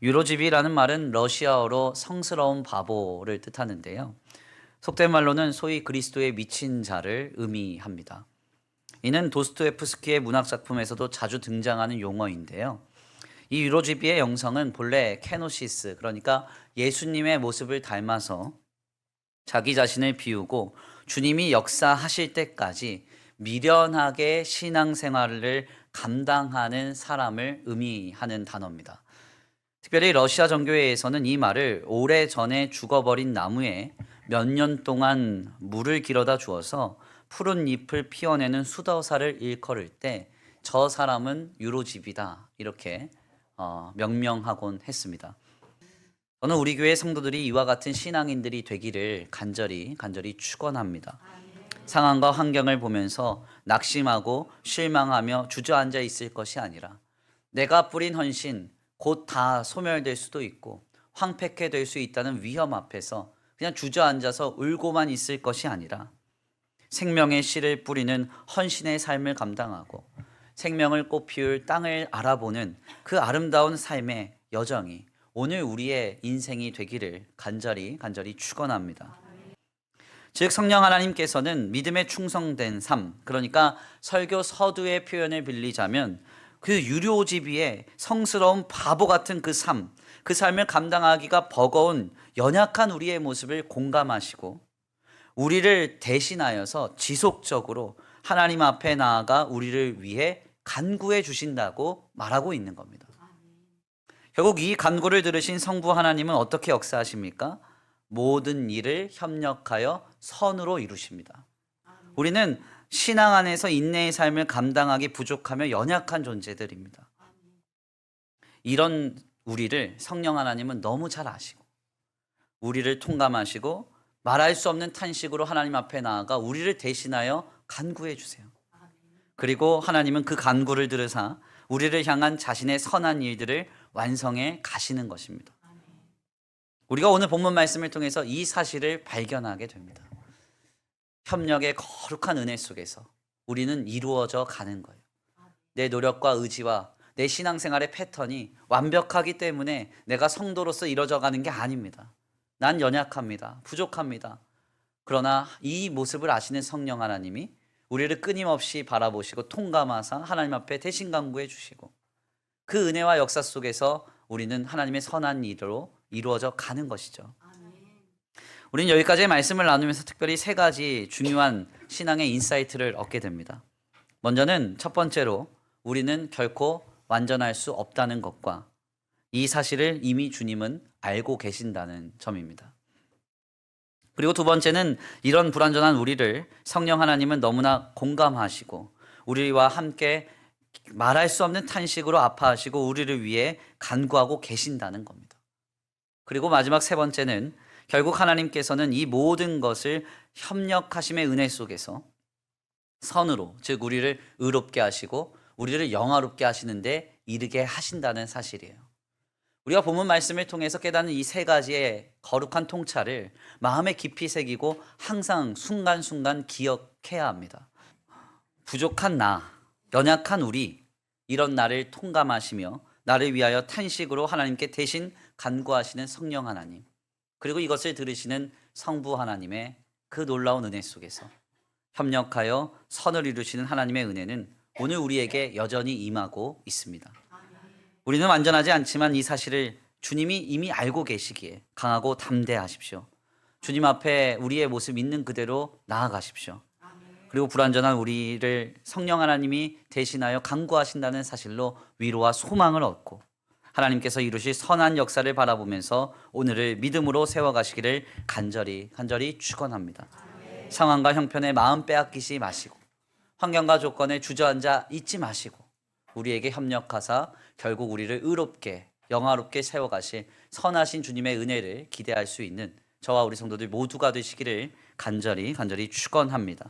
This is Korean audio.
유로집이라는 말은 러시아어로 성스러운 바보를 뜻하는데요. 속된 말로는 소위 그리스도에 미친 자를 의미합니다. 이는 도스토옙스키의 문학작품에서도 자주 등장하는 용어인데요. 이 유로집이의 영성은 본래 케노시스, 그러니까 예수님의 모습을 닮아서 자기 자신을 비우고 주님이 역사하실 때까지 미련하게 신앙생활을 감당하는 사람을 의미하는 단어입니다. 특별히 러시아 정교회에서는 이 말을 오래전에 죽어버린 나무에 몇 년 동안 물을 길어다 주어서 푸른 잎을 피워내는 수도사를 일컬을 때 저 사람은 유로집이다 이렇게 명명하곤 했습니다. 저는 우리 교회 성도들이 이와 같은 신앙인들이 되기를 간절히 축원합니다. 상황과 환경을 보면서 낙심하고 실망하며 주저앉아 있을 것이 아니라 내가 뿌린 헌신 곧 다 소멸될 수도 있고 황폐케 될 수 있다는 위험 앞에서 그냥 주저앉아서 울고만 있을 것이 아니라 생명의 씨를 뿌리는 헌신의 삶을 감당하고 생명을 꽃피울 땅을 알아보는 그 아름다운 삶의 여정이 오늘 우리의 인생이 되기를 간절히 축원합니다. 즉 성령 하나님께서는 믿음에 충성된 삶, 그러니까 설교 서두의 표현을 빌리자면 그 유료지비의 성스러운 바보 같은 그 삶, 그 삶을 감당하기가 버거운 연약한 우리의 모습을 공감하시고 우리를 대신하여서 지속적으로 하나님 앞에 나아가 우리를 위해 간구해 주신다고 말하고 있는 겁니다. 결국 이 간구를 들으신 성부 하나님은 어떻게 역사하십니까? 모든 일을 협력하여 선으로 이루십니다. 우리는 신앙 안에서 인내의 삶을 감당하기 부족하며 연약한 존재들입니다. 이런 우리를 성령 하나님은 너무 잘 아시고 우리를 통감하시고 말할 수 없는 탄식으로 하나님 앞에 나아가 우리를 대신하여 간구해 주세요. 그리고 하나님은 그 간구를 들으사 우리를 향한 자신의 선한 일들을 완성해 가시는 것입니다. 우리가 오늘 본문 말씀을 통해서 이 사실을 발견하게 됩니다. 협력의 거룩한 은혜 속에서 우리는 이루어져 가는 거예요. 내 노력과 의지와 내 신앙생활의 패턴이 완벽하기 때문에 내가 성도로서 이루어져 가는 게 아닙니다. 난 연약합니다. 부족합니다. 그러나 이 모습을 아시는 성령 하나님이 우리를 끊임없이 바라보시고 통감하사 하나님 앞에 대신 간구해 주시고 그 은혜와 역사 속에서 우리는 하나님의 선한 일로 이루어져 가는 것이죠. 우리는 여기까지의 말씀을 나누면서 특별히 세 가지 중요한 신앙의 인사이트를 얻게 됩니다. 먼저는 첫 번째로 우리는 결코 완전할 수 없다는 것과 이 사실을 이미 주님은 알고 계신다는 점입니다. 그리고 두 번째는 이런 불완전한 우리를 성령 하나님은 너무나 공감하시고 우리와 함께 말할 수 없는 탄식으로 아파하시고 우리를 위해 간구하고 계신다는 겁니다. 그리고 마지막 세 번째는 결국 하나님께서는 이 모든 것을 협력하심의 은혜 속에서 선으로, 즉 우리를 의롭게 하시고 우리를 영화롭게 하시는데 이르게 하신다는 사실이에요. 우리가 본문 말씀을 통해서 깨닫는 이 세 가지의 거룩한 통찰을 마음에 깊이 새기고 항상 순간순간 기억해야 합니다. 부족한 나, 연약한 우리, 이런 나를 통감하시며 나를 위하여 탄식으로 하나님께 대신 간구하시는 성령 하나님, 그리고 이것을 들으시는 성부 하나님의 그 놀라운 은혜 속에서 협력하여 선을 이루시는 하나님의 은혜는 오늘 우리에게 여전히 임하고 있습니다. 우리는 완전하지 않지만 이 사실을 주님이 이미 알고 계시기에 강하고 담대하십시오. 주님 앞에 우리의 모습 있는 그대로 나아가십시오. 그리고 불완전한 우리를 성령 하나님이 대신하여 간구하신다는 사실로 위로와 소망을 얻고 하나님께서 이루실 선한 역사를 바라보면서 오늘을 믿음으로 세워가시기를 간절히 축원합니다. 상황과 형편에 마음 빼앗기지 마시고 환경과 조건에 주저앉아 있지 마시고 우리에게 협력하사 결국 우리를 의롭게 영화롭게 세워가실 선하신 주님의 은혜를 기대할 수 있는 저와 우리 성도들 모두가 되시기를 간절히 축원합니다.